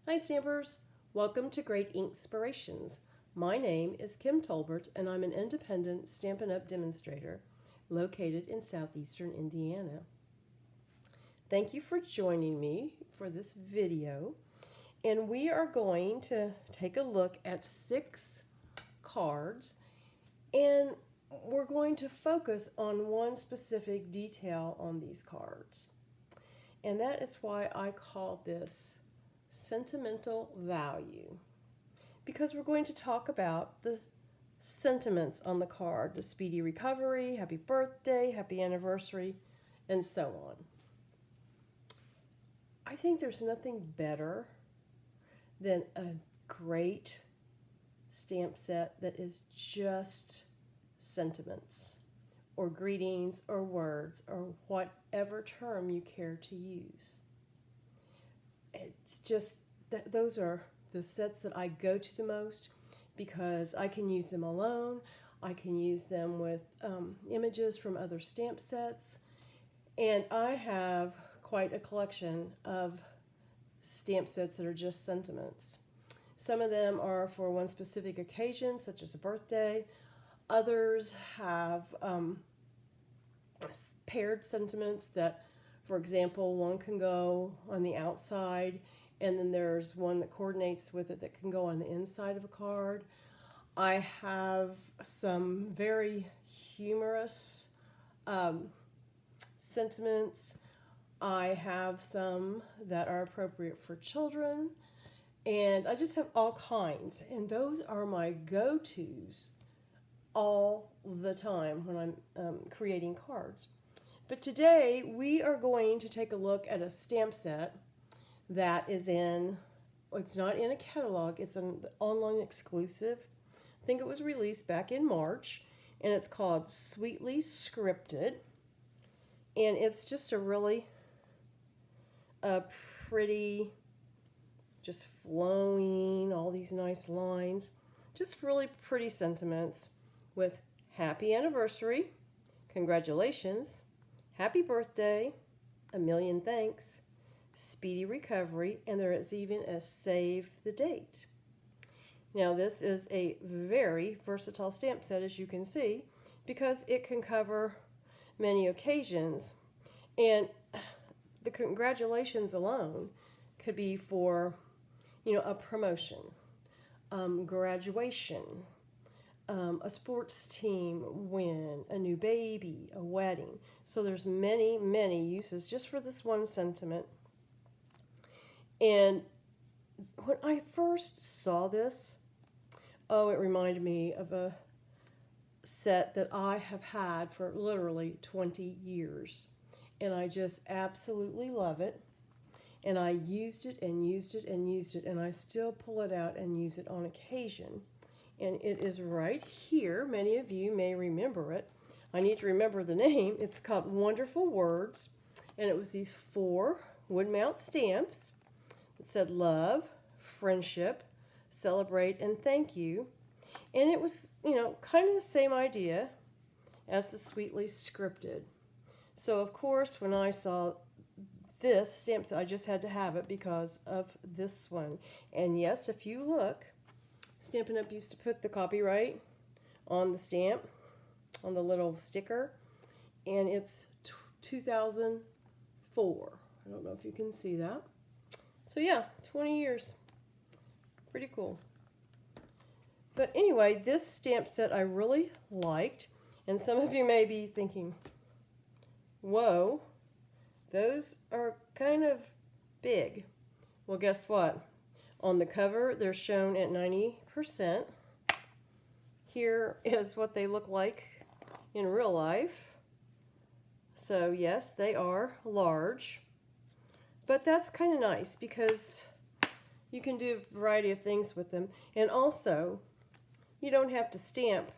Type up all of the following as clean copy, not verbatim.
Hi Stampers! Welcome to Great Inkspirations. My name is Kim Tolbert and I'm an independent Stampin' Up! Demonstrator located in southeastern Indiana. Thank you for joining me for this video, and we are going to take a look at 6 cards, and we're going to focus on one specific detail on these cards, and that is why I call this sentimental value, because we're going to talk about the sentiments on the card: the speedy recovery, happy birthday, happy anniversary, and so on. I think there's nothing better than a great stamp set that is just sentiments or greetings or words or whatever term you care to use. It's just that those are the sets that I go to the most, because I can use them alone. I can use them with images from other stamp sets, and I have quite a collection of stamp sets that are just sentiments. Some of them are for one specific occasion, such as a birthday. Others have paired sentiments that, for example, one can go on the outside, and then there's one that coordinates with it that can go on the inside of a card. I have some very humorous sentiments. I have some that are appropriate for children, and I just have all kinds, and those are my go-tos all the time when I'm creating cards. But today we are going to take a look at a stamp set that is it's not in a catalog, it's an online exclusive. I think it was released back in March, and it's called Sweetly Scripted, and it's just a really pretty, just flowing, all these nice lines, just really pretty sentiments with happy anniversary, congratulations, happy birthday, a million thanks, speedy recovery, and there is even a save the date. Now this is a very versatile stamp set, as you can see, because it can cover many occasions, and the congratulations alone could be for, a promotion, graduation, a sports team win, a new baby, a wedding. So there's many, many uses just for this one sentiment. And when I first saw this, it reminded me of a set that I have had for literally 20 years. And I just absolutely love it. And I used it and used it and used it, and I still pull it out and use it on occasion. And it is right here. Many of you may remember it. I need to remember the name. It's called Wonderful Words, and it was these 4 wood mount stamps. It said love, friendship, celebrate, and thank you. And it was, kind of the same idea as the Sweetly Scripted. So, of course, when I saw this stamp set, I just had to have it because of this one. And yes, if you look, Stampin' Up! Used to put the copyright on the stamp, on the little sticker, and it's 2004. I don't know if you can see that. So yeah, 20 years. Pretty cool. But anyway, this stamp set I really liked, and some of you may be thinking, whoa, those are kind of big. Well, guess what? On the cover, they're shown at 90%. Here is what they look like in real life. So yes, they are large, but that's kind of nice because you can do a variety of things with them. And also, you don't have to stamp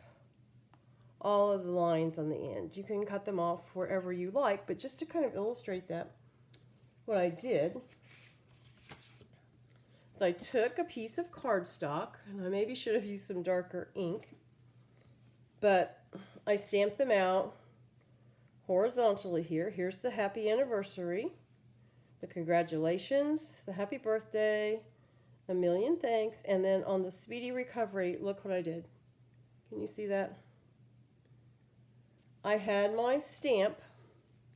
all of the lines on the end. You can cut them off wherever you like, but just to kind of illustrate that, what I did is I took a piece of cardstock, and I maybe should have used some darker ink, but I stamped them out horizontally here. Here's the happy anniversary, the congratulations, the happy birthday, A million thanks. And then on the speedy recovery, look what I did. Can you see that? I had my stamp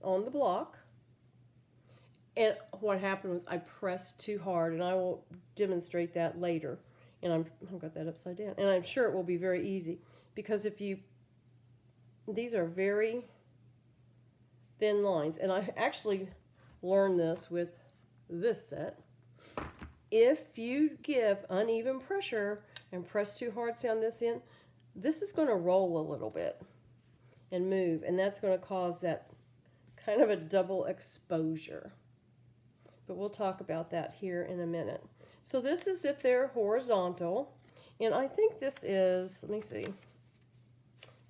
on the block. And what happened was I pressed too hard, and I will demonstrate that later. And I've got that upside down. And I'm sure it will be very easy. Because these are very thin lines. And I actually learned this with this set. If you give uneven pressure and press too hard on this end, this is going to roll a little bit and move. And that's going to cause that kind of a double exposure. But we'll talk about that here in a minute. So this is if they're horizontal. And I think this is, let me see.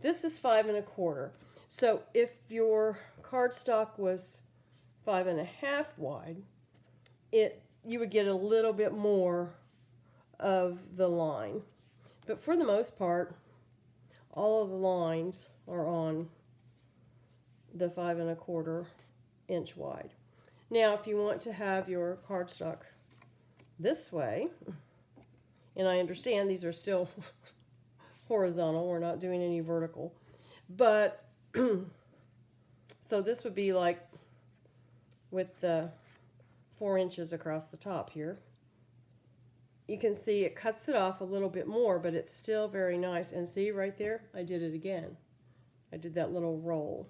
This is 5 1/4. So if your cardstock was 5 1/2 wide, you would get a little bit more of the line. But for the most part, all of the lines are on the 5 1/4 inch wide. Now, if you want to have your cardstock this way, and I understand these are still horizontal, we're not doing any vertical, but so this would be like with the 4 inches across the top here. You can see it cuts it off a little bit more, but it's still very nice. And see right there, I did it again. I did that little roll.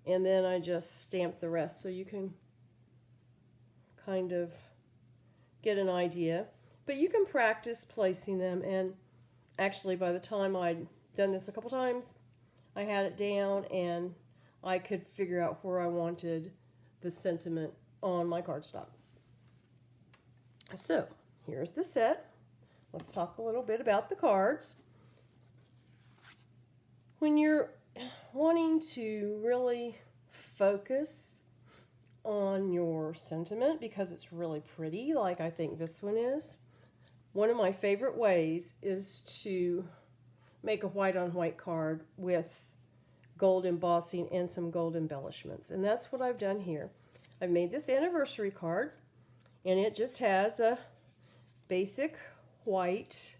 And then I just stamped the rest so you can kind of get an idea. But you can practice placing them, and actually by the time I'd done this a couple times, I had it down and I could figure out where I wanted the sentiment on my cardstock. So here's the set. Let's talk a little bit about the cards. When you're wanting to really focus on your sentiment because it's really pretty, like I think this one is, one of my favorite ways is to make a white on white card with gold embossing and some gold embellishments. And that's what I've done here. I've made this anniversary card, and it just has a basic white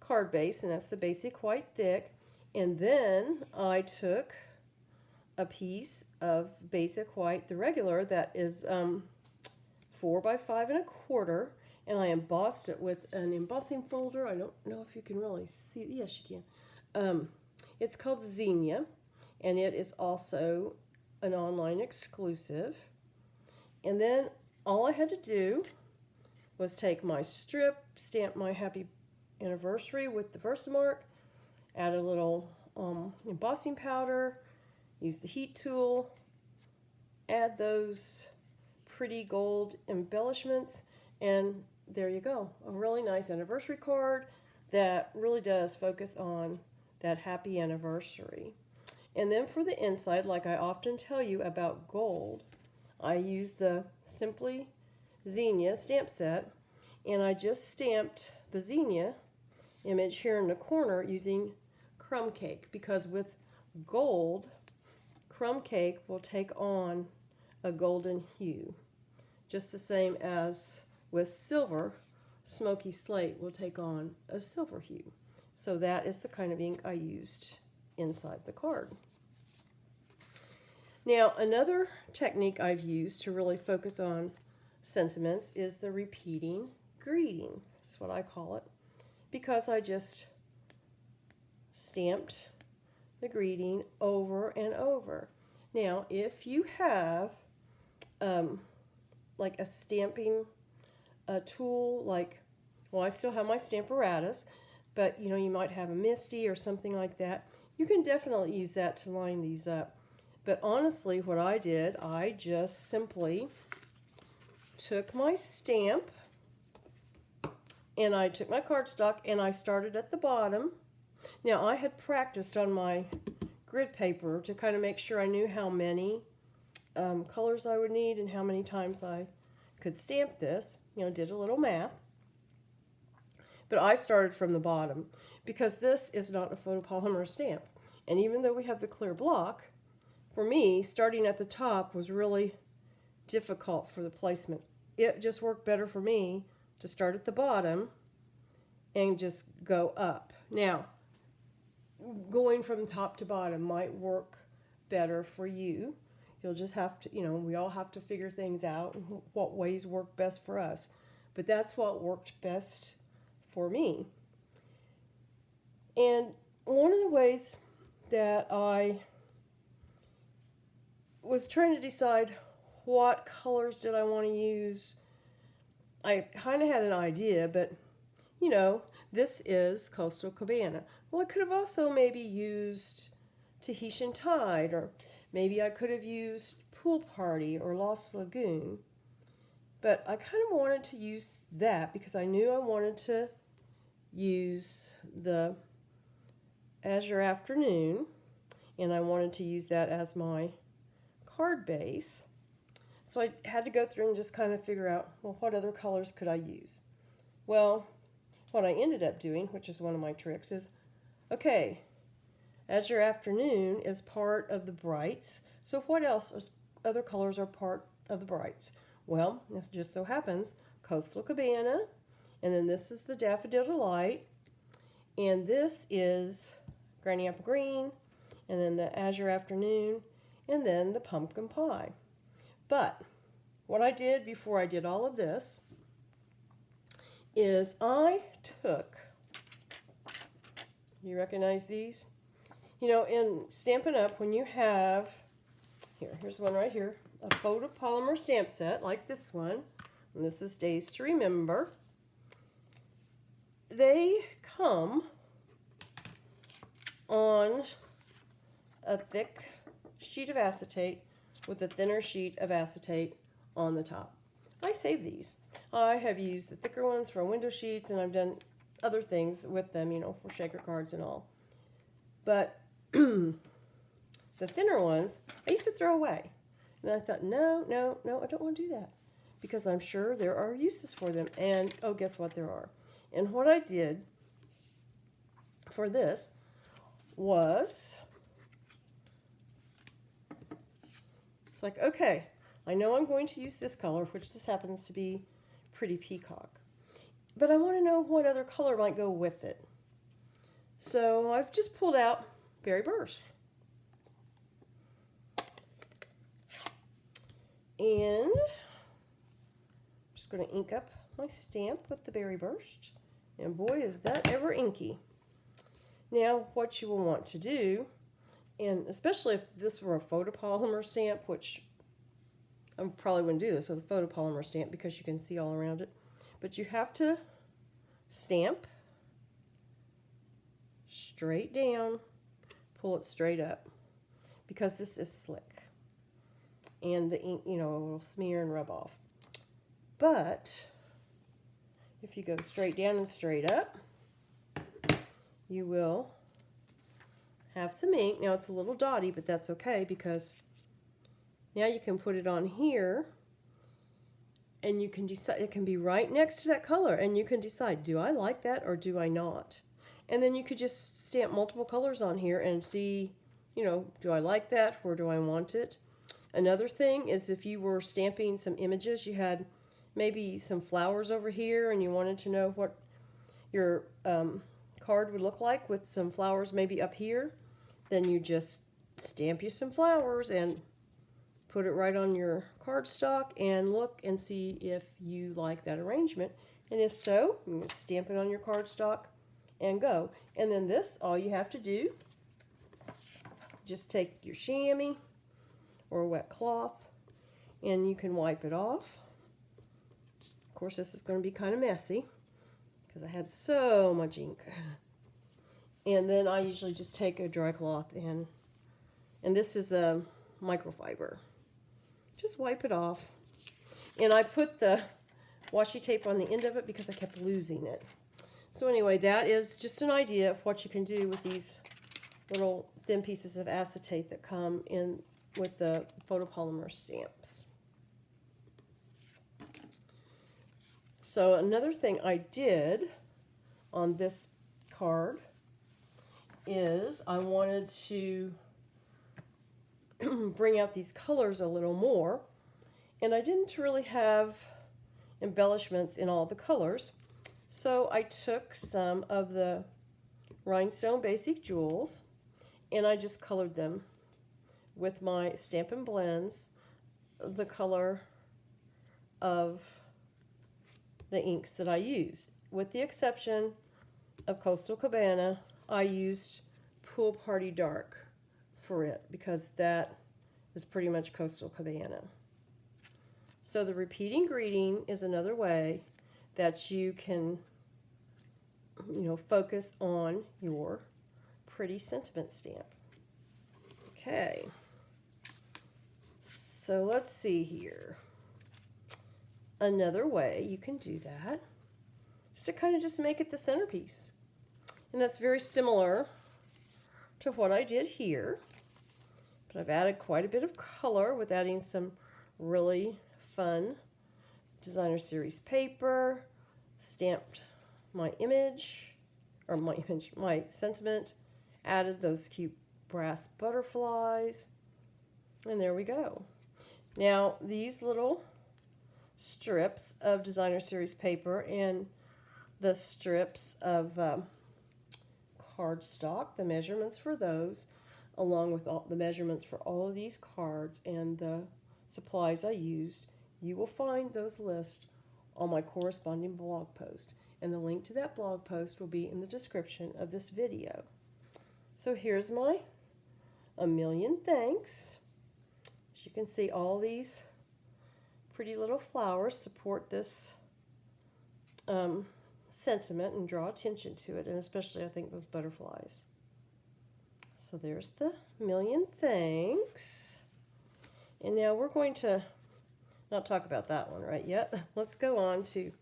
card base, and that's the basic white thick. And then I took a piece of basic white, the regular, that is 4 by 5 1/4, and I embossed it with an embossing folder. I don't know if you can really see. Yes, you can. It's called Xenia, and it is also an online exclusive. And then all I had to do was take my strip, stamp my happy anniversary with the Versamark, add a little embossing powder, use the heat tool, add those pretty gold embellishments, and there you go. A really nice anniversary card that really does focus on that happy anniversary. And then for the inside, like I often tell you about gold, I use the Simply Xenia stamp set, and I just stamped the Xenia image here in the corner using crumb cake, because with gold, crumb cake will take on a golden hue, just the same as with silver, smoky slate will take on a silver hue. So that is the kind of ink I used inside the card. Now, another technique I've used to really focus on sentiments is the repeating greeting. That's what I call it, because I just stamped the greeting over and over. Now, if you have like a stamping tool, like, well, I still have my Stamparatus, but you know, you might have a Misty or something like that. You can definitely use that to line these up. But honestly, what I did, I just simply took my stamp and I took my cardstock and I started at the bottom. Now, I had practiced on my grid paper to kind of make sure I knew how many colors I would need and how many times I could stamp this. You know, did a little math. But I started from the bottom because this is not a photopolymer stamp. And even though we have the clear block, for me, starting at the top was really difficult for the placement. It just worked better for me to start at the bottom and just go up. Now, going from top to bottom might work better for you. You'll just have to, we all have to figure things out, what ways work best for us. But that's what worked best for me. And one of the ways that I was trying to decide what colors did I want to use, I kind of had an idea, but this is Coastal Cabana. Well, I could have also maybe used Tahitian Tide, or maybe I could have used Pool Party or Lost Lagoon. But I kind of wanted to use that because I knew I wanted to use the Azure Afternoon, and I wanted to use that as my card base. So I had to go through and just kind of figure out, well, what other colors could I use? Well, what I ended up doing, which is one of my tricks, is, okay, Azure Afternoon is part of the brights, so what else, other colors are part of the brights? Well, this just so happens, Coastal Cabana, and then this is the Daffodil Delight, and this is Granny Apple Green, and then the Azure Afternoon, and then the Pumpkin Pie. But what I did before I did all of this is I took, you recognize these? In Stampin' Up, when you have, here's one right here, a photopolymer stamp set like this one, and this is Days to Remember. They come on a thick sheet of acetate with a thinner sheet of acetate on the top. I save these. I have used the thicker ones for window sheets, and I've done other things with them, for shaker cards and all. But the thinner ones, I used to throw away. And I thought, no, I don't want to do that, because I'm sure there are uses for them. And, oh, guess what, there are. And what I did for this was, it's like, okay, I know I'm going to use this color, which this happens to be Pretty Peacock. But I want to know what other color might go with it. So I've just pulled out Berry Burst. And I'm just going to ink up my stamp with the Berry Burst. And boy, is that ever inky. Now, what you will want to do, and especially if this were a photopolymer stamp, which I probably wouldn't do this with a photopolymer stamp because you can see all around it, but you have to stamp straight down, pull it straight up, because this is slick. And the ink, will smear and rub off. But if you go straight down and straight up, you will have some ink. Now it's a little dotty, but that's okay, because now you can put it on here, and you can decide, it can be right next to that color, and you can decide, do I like that or do I not? And then you could just stamp multiple colors on here and see, do I like that or do I want it? Another thing is, if you were stamping some images, you had maybe some flowers over here and you wanted to know what your card would look like with some flowers maybe up here, then you just stamp you some flowers and put it right on your cardstock and look and see if you like that arrangement. And if so, you can stamp it on your cardstock and go. And then this, all you have to do, just take your chamois or a wet cloth, and you can wipe it off. Of course, this is going to be kind of messy because I had so much ink. And then I usually just take a dry cloth and this is a microfiber. Just wipe it off. And I put the washi tape on the end of it because I kept losing it. So anyway, that is just an idea of what you can do with these little thin pieces of acetate that come in with the photopolymer stamps. So another thing I did on this card is I wanted to bring out these colors a little more, and I didn't really have embellishments in all the colors. So I took some of the Rhinestone Basic Jewels and I just colored them with my Stampin' Blends, the color of the inks that I used. With the exception of Coastal Cabana, I used Pool Party Dark for it because that is pretty much Coastal Cabana. So the repeating greeting is another way that you can, focus on your pretty sentiment stamp. Okay, so let's see here. Another way you can do that is to kind of just make it the centerpiece. And that's very similar to what I did here. But I've added quite a bit of color with adding some really fun designer series paper, stamped my my sentiment, added those cute brass butterflies, and there we go. Now these little strips of designer series paper and the strips of cardstock, the measurements for those, along with all the measurements for all of these cards and the supplies I used, you will find those lists on my corresponding blog post. And the link to that blog post will be in the description of this video. So here's my A Million Thanks. As you can see, all these pretty little flowers support this sentiment and draw attention to it, and especially I think those butterflies. So there's the Million Thanks. And now we're going to not talk about that one right yet. Let's go on to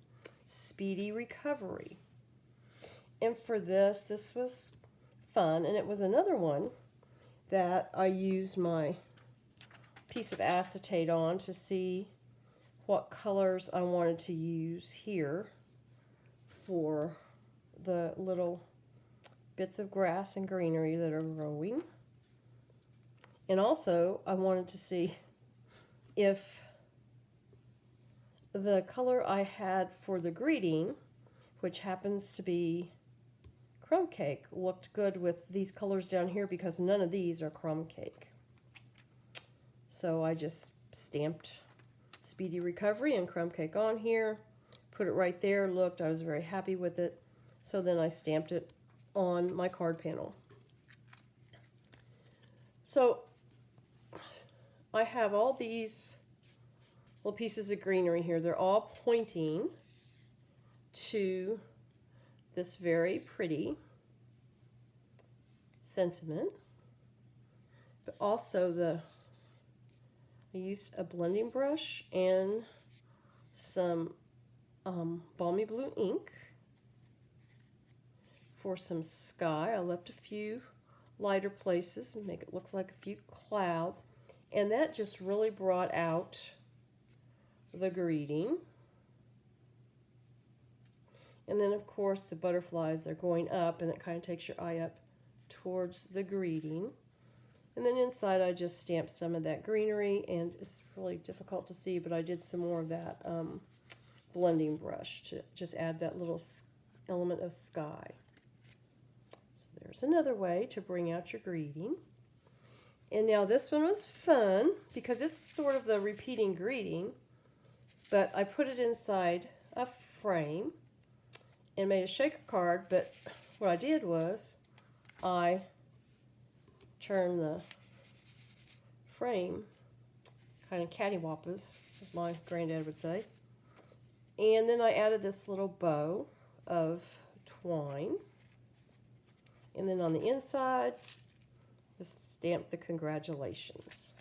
Speedy Recovery. And for this was fun, and it was another one that I used my piece of acetate on to see what colors I wanted to use here for the little bits of grass and greenery that are growing. And also I wanted to see if the color I had for the greeting, which happens to be crumb cake, looked good with these colors down here because none of these are crumb cake. So I just stamped Speedy Recovery and crumb cake on here, put it right there, looked, I was very happy with it. So then I stamped it on my card panel. So I have all these little pieces of greenery here. They're all pointing to this very pretty sentiment. But also I used a blending brush and some balmy blue ink for some sky. I left a few lighter places and make it look like a few clouds. And that just really brought out the greeting. And then of course the butterflies, they're going up and it kind of takes your eye up towards the greeting. And then inside I just stamped some of that greenery, and it's really difficult to see, but I did some more of that blending brush to just add that little element of sky. So there's another way to bring out your greeting. And now this one was fun because it's sort of the repeating greeting, but I put it inside a frame and made a shaker card. But what I did was I turned the frame kind of cattywampus, as my granddad would say. And then I added this little bow of twine. And then on the inside, just stamped the congratulations.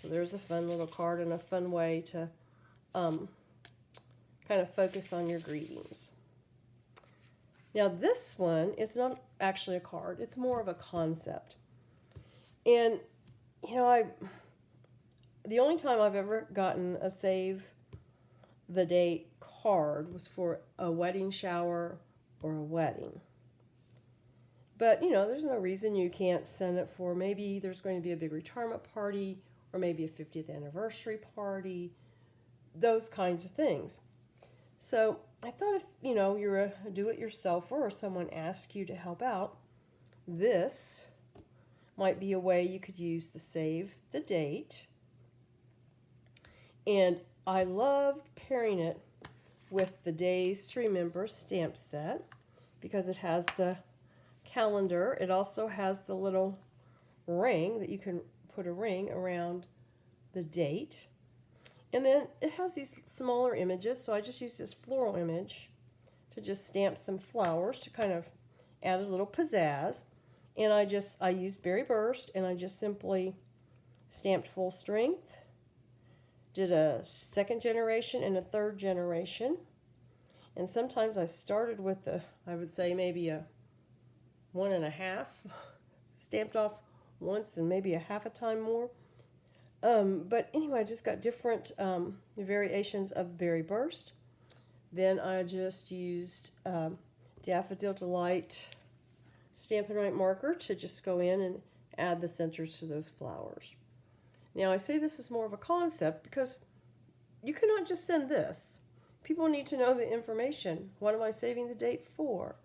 So there's a fun little card and a fun way to kind of focus on your greetings. Now this one is not actually a card. It's more of a concept. And, the only time I've ever gotten a save the date card was for a wedding shower or a wedding. But, there's no reason you can't send it for maybe there's going to be a big retirement party or maybe a 50th anniversary party, those kinds of things. So I thought if you're a do-it-yourselfer or someone asks you to help out, this might be a way you could use the save the date. And I loved pairing it with the Days to Remember stamp set because it has the calendar. It also has the little ring that you can put a ring around the date. And then it has these smaller images, so I just used this floral image to just stamp some flowers to kind of add a little pizzazz. And I used Berry Burst, and I just simply stamped full strength, did a second generation and a third generation. And sometimes I started with I would say maybe a 1.5, stamped off once and maybe a half a time more. But anyway, I just got different variations of Berry Burst. Then I just used Daffodil Delight Stampin' Right marker to just go in and add the centers to those flowers. Now I say this is more of a concept because you cannot just send this. People need to know the information. What am I saving the date for?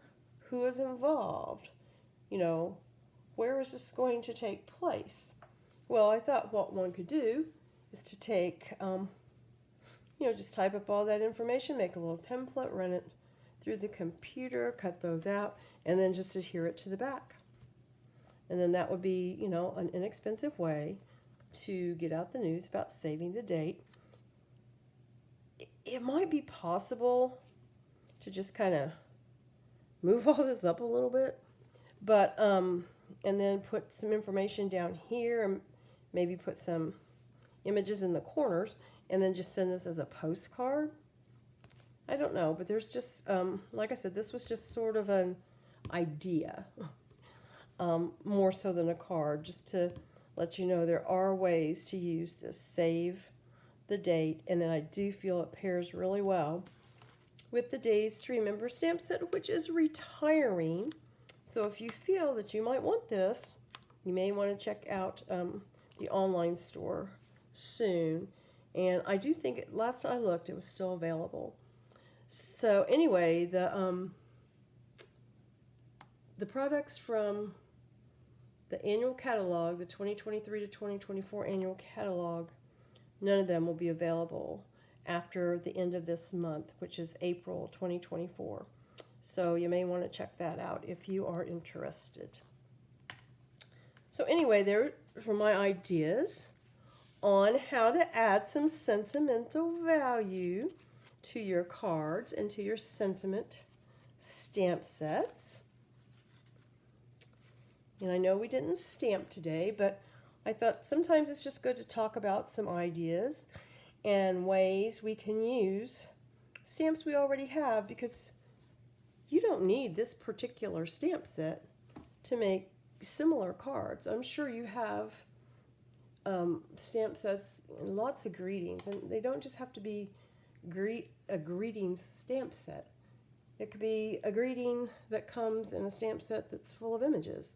Who is involved? Where is this going to take place? Well, I thought what one could do is to take, just type up all that information, make a little template, run it through the computer, cut those out, and then just adhere it to the back. And then that would be, an inexpensive way to get out the news about saving the date. It might be possible to just kind of move all this up a little bit, but and then put some information down here and maybe put some images in the corners and then just send this as a postcard. I don't know, but there's just, like I said, this was just sort of an idea, more so than a card, just to let you know there are ways to use this save the date, and then I do feel it pairs really well with the Days to Remember stamp set, which is retiring. So if you feel that you might want this, you may want to check out the online store soon. And I do think, last I looked, it was still available. So anyway, the products from the annual catalog, the 2023 to 2024 annual catalog, none of them will be available after the end of this month, which is April 2024. So you may want to check that out if you are interested. So anyway, there were my ideas on how to add some sentimental value to your cards and to your sentiment stamp sets. And I know we didn't stamp today, but I thought sometimes it's just good to talk about some ideas and ways we can use stamps we already have, because you don't need this particular stamp set to make similar cards. I'm sure you have stamp sets and lots of greetings, and they don't just have to be a greetings stamp set. It could be a greeting that comes in a stamp set that's full of images.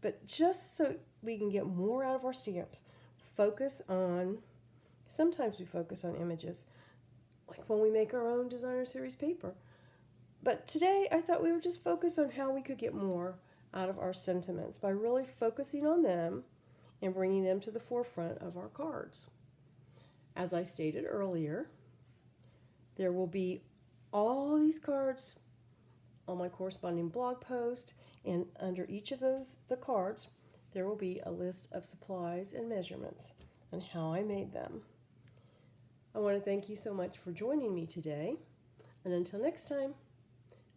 But just so we can get more out of our stamps, sometimes we focus on images, like when we make our own designer series paper. But today I thought we would just focus on how we could get more out of our sentiments by really focusing on them and bringing them to the forefront of our cards. As I stated earlier, there will be all these cards on my corresponding blog post, and under each of the cards, there will be a list of supplies and measurements and how I made them. I want to thank you so much for joining me today, and until next time,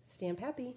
stamp happy.